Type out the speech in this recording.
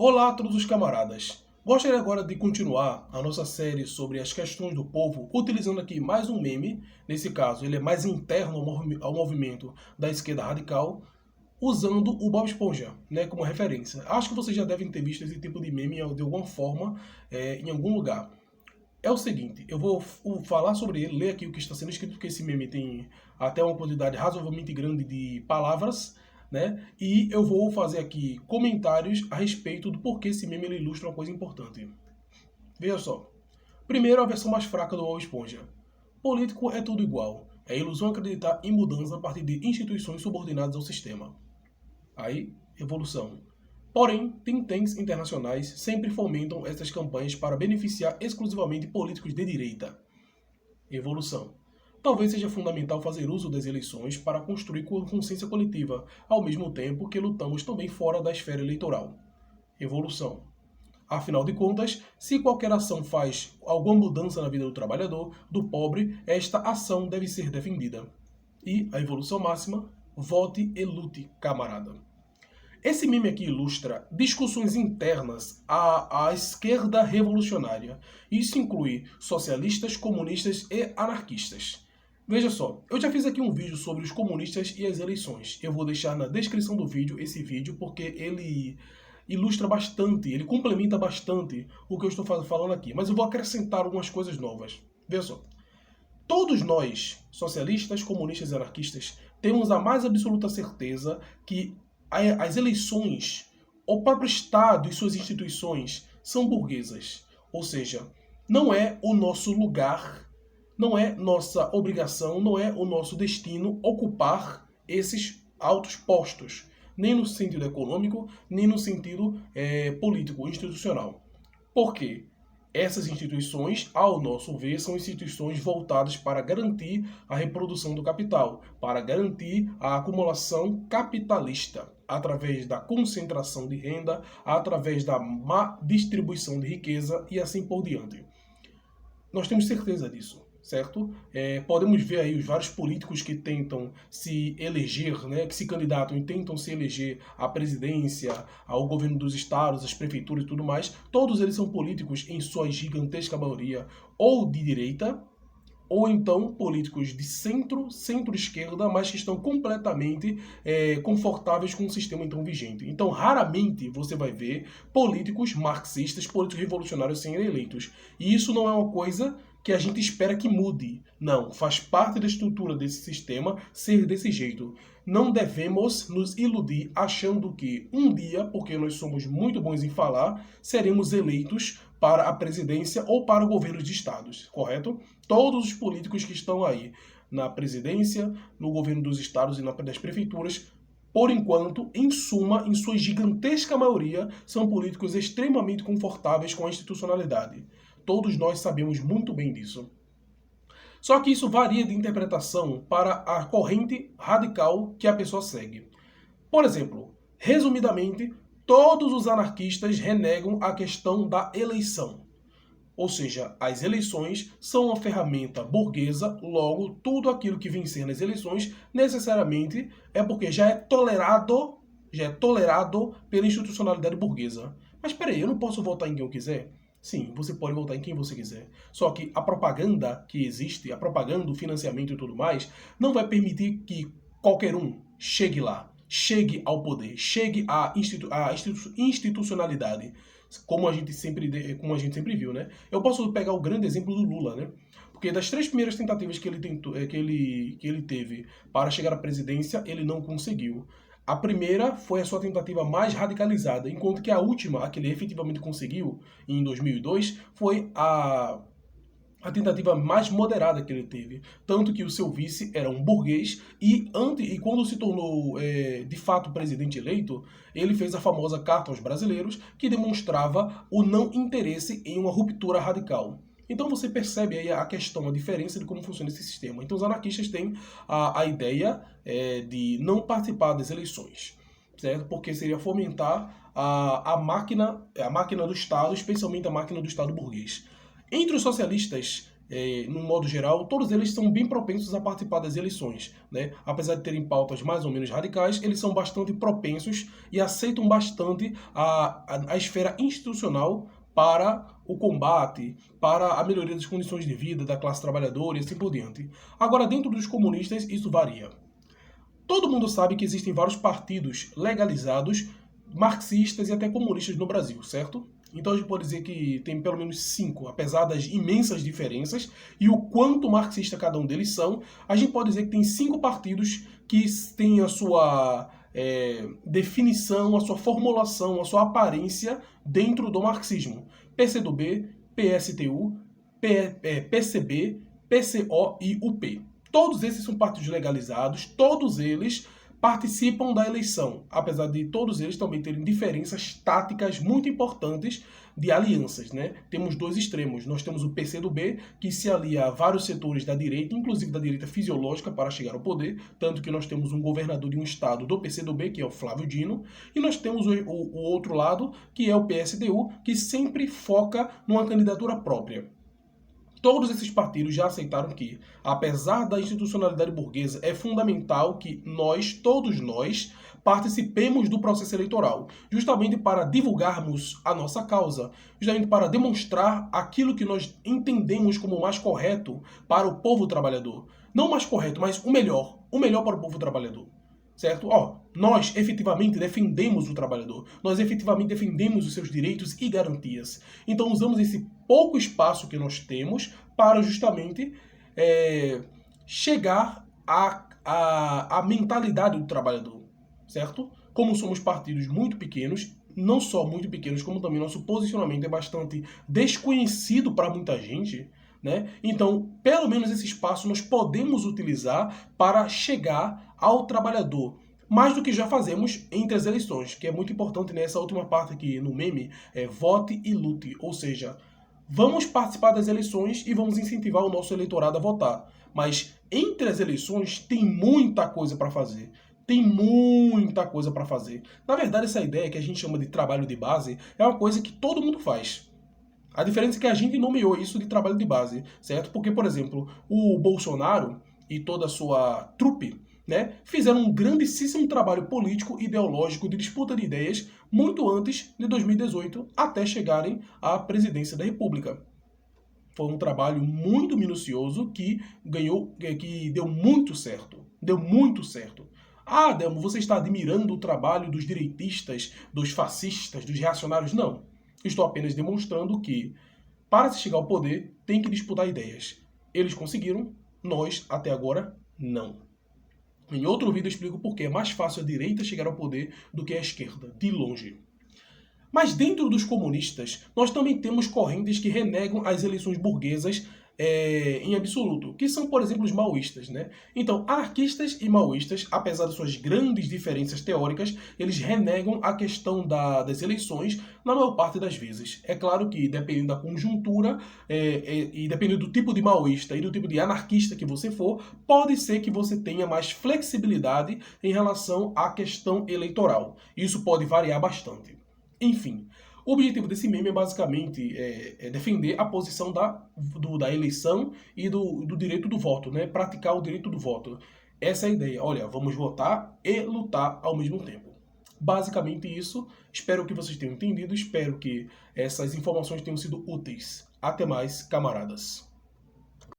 Olá a todos os camaradas! Gostaria agora de continuar a nossa série sobre as questões do povo, utilizando aqui mais um meme, nesse caso ele é mais interno ao movimento da esquerda radical, usando o Bob Esponja, né, como referência. Acho que vocês já devem ter visto esse tipo de meme de alguma forma, em algum lugar. É o seguinte, eu vou falar sobre ele, ler aqui o que está sendo escrito, porque esse meme tem até uma quantidade razoavelmente grande de palavras, né? E eu vou fazer aqui comentários a respeito do porquê esse meme ele ilustra uma coisa importante. Veja só. Primeiro, a versão mais fraca do Bob Esponja. Político é tudo igual. É ilusão acreditar em mudança a partir de instituições subordinadas ao sistema. Aí, evolução. Porém, think tanks internacionais sempre fomentam essas campanhas para beneficiar exclusivamente políticos de direita. Evolução. Talvez seja fundamental fazer uso das eleições para construir consciência coletiva, ao mesmo tempo que lutamos também fora da esfera eleitoral. Evolução. Afinal de contas, se qualquer ação faz alguma mudança na vida do trabalhador, do pobre, esta ação deve ser defendida. E a evolução máxima, vote e lute, camarada. Esse meme aqui ilustra discussões internas à esquerda revolucionária. Isso inclui socialistas, comunistas e anarquistas. Veja só, eu já fiz aqui um vídeo sobre os comunistas e as eleições. Eu vou deixar na descrição do vídeo esse vídeo porque ele ilustra bastante, ele complementa bastante o que eu estou falando aqui. Mas eu vou acrescentar algumas coisas novas. Veja só. Todos nós, socialistas, comunistas e anarquistas, temos a mais absoluta certeza que as eleições, o próprio Estado e suas instituições são burguesas. Ou seja, não é o nosso lugar, não é nossa obrigação, não é o nosso destino ocupar esses altos postos, nem no sentido econômico, nem no sentido político, institucional. Por quê? Essas instituições, ao nosso ver, são instituições voltadas para garantir a reprodução do capital, para garantir a acumulação capitalista, através da concentração de renda, através da má distribuição de riqueza e assim por diante. Nós temos certeza disso, certo? Podemos ver aí os vários políticos que tentam se eleger, né, que se candidatam e tentam se eleger à presidência, ao governo dos estados, às prefeituras e tudo mais. Todos eles são políticos, em sua gigantesca maioria, ou de direita, ou então políticos de centro, centro-esquerda, mas que estão completamente confortáveis com o sistema então vigente. Então, raramente você vai ver políticos marxistas, políticos revolucionários serem eleitos. E isso não é uma coisa que a gente espera que mude. Não, faz parte da estrutura desse sistema ser desse jeito. Não devemos nos iludir achando que um dia, porque nós somos muito bons em falar, seremos eleitos para a presidência ou para o governo de estados, correto? Todos os políticos que estão aí na presidência, no governo dos estados e das prefeituras, por enquanto, em suma, em sua gigantesca maioria, são políticos extremamente confortáveis com a institucionalidade. Todos nós sabemos muito bem disso. Só que isso varia de interpretação para a corrente radical que a pessoa segue. Por exemplo, resumidamente, todos os anarquistas renegam a questão da eleição. Ou seja, as eleições são uma ferramenta burguesa, logo, tudo aquilo que vencer nas eleições necessariamente é porque já é tolerado pela institucionalidade burguesa. Mas peraí, eu não posso votar em quem eu quiser? Sim, você pode votar em quem você quiser. Só que a propaganda que existe, a propaganda, o financiamento e tudo mais, não vai permitir que qualquer um chegue lá, chegue ao poder, chegue à institucionalidade, como a gente sempre viu, né? Eu posso pegar o grande exemplo do Lula, né? Porque das 3 primeiras tentativas que ele tentou, que ele teve para chegar à presidência, ele não conseguiu. A primeira foi a sua tentativa mais radicalizada, enquanto que a última, a que ele efetivamente conseguiu, em 2002, foi a tentativa mais moderada que ele teve. Tanto que o seu vice era um burguês e quando se tornou de fato presidente eleito, ele fez a famosa Carta aos Brasileiros, que demonstrava o não interesse em uma ruptura radical. Então você percebe aí a questão, a diferença de como funciona esse sistema. Então os anarquistas têm a ideia de não participar das eleições, certo? Porque seria fomentar a máquina do Estado, especialmente a máquina do Estado burguês. Entre os socialistas, no modo geral, todos eles são bem propensos a participar das eleições, né? Apesar de terem pautas mais ou menos radicais, eles são bastante propensos e aceitam bastante a esfera institucional para o combate, para a melhoria das condições de vida da classe trabalhadora e assim por diante. Agora, dentro dos comunistas, isso varia. Todo mundo sabe que existem vários partidos legalizados, marxistas e até comunistas no Brasil, certo? Então a gente pode dizer que tem pelo menos 5, apesar das imensas diferenças e o quanto marxista cada um deles são, a gente pode dizer que tem 5 partidos que têm a sua definição, a sua formulação, a sua aparência dentro do marxismo. PCdoB, PSTU, PCB, PCO e UP. Todos esses são partidos legalizados, todos eles participam da eleição, apesar de todos eles também terem diferenças táticas muito importantes de alianças, né? Temos dois extremos. Nós temos o PCdoB, que se alia a vários setores da direita, inclusive da direita fisiológica, para chegar ao poder, tanto que nós temos um governador de um estado do PCdoB, que é o Flávio Dino, e nós temos o outro lado, que é o PSDU, que sempre foca numa candidatura própria. Todos esses partidos já aceitaram que, apesar da institucionalidade burguesa, é fundamental que nós, todos nós, participemos do processo eleitoral, justamente para divulgarmos a nossa causa, justamente para demonstrar aquilo que nós entendemos como mais correto para o povo trabalhador. Não mais correto, mas o melhor para o povo trabalhador. Certo? Nós efetivamente defendemos o trabalhador, nós efetivamente defendemos os seus direitos e garantias. Então usamos esse pouco espaço que nós temos para justamente chegar à mentalidade do trabalhador, certo? Como somos partidos muito pequenos, não só muito pequenos, como também nosso posicionamento é bastante desconhecido para muita gente, né? Então, pelo menos esse espaço nós podemos utilizar para chegar ao trabalhador, mais do que já fazemos entre as eleições, que é muito importante nessa última parte aqui no meme, vote e lute, ou seja, vamos participar das eleições e vamos incentivar o nosso eleitorado a votar, mas entre as eleições tem muita coisa para fazer. Tem muita coisa para fazer. Na verdade, essa ideia que a gente chama de trabalho de base é uma coisa que todo mundo faz. A diferença é que a gente nomeou isso de trabalho de base, certo? Porque, por exemplo, o Bolsonaro e toda a sua trupe, né, fizeram um grandíssimo trabalho político, ideológico, de disputa de ideias, muito antes de 2018, até chegarem à presidência da República. Foi um trabalho muito minucioso que deu muito certo. Deu muito certo. Ah, Delmo, você está admirando o trabalho dos direitistas, dos fascistas, dos reacionários? Não. Estou apenas demonstrando que, para se chegar ao poder, tem que disputar ideias. Eles conseguiram, nós, até agora, não. Em outro vídeo eu explico por que é mais fácil a direita chegar ao poder do que a esquerda, de longe. Mas dentro dos comunistas, nós também temos correntes que renegam as eleições burguesas em absoluto, que são, por exemplo, os maoístas, né? Então, anarquistas e maoístas, apesar de suas grandes diferenças teóricas, eles renegam a questão das eleições na maior parte das vezes. É claro que, dependendo da conjuntura e dependendo do tipo de maoísta e do tipo de anarquista que você for, pode ser que você tenha mais flexibilidade em relação à questão eleitoral. Isso pode variar bastante. Enfim, o objetivo desse meme é basicamente defender a posição da eleição e do direito do voto, né? Praticar o direito do voto. Essa é a ideia. Olha, vamos votar e lutar ao mesmo tempo. Basicamente isso. Espero que vocês tenham entendido. Espero que essas informações tenham sido úteis. Até mais, camaradas.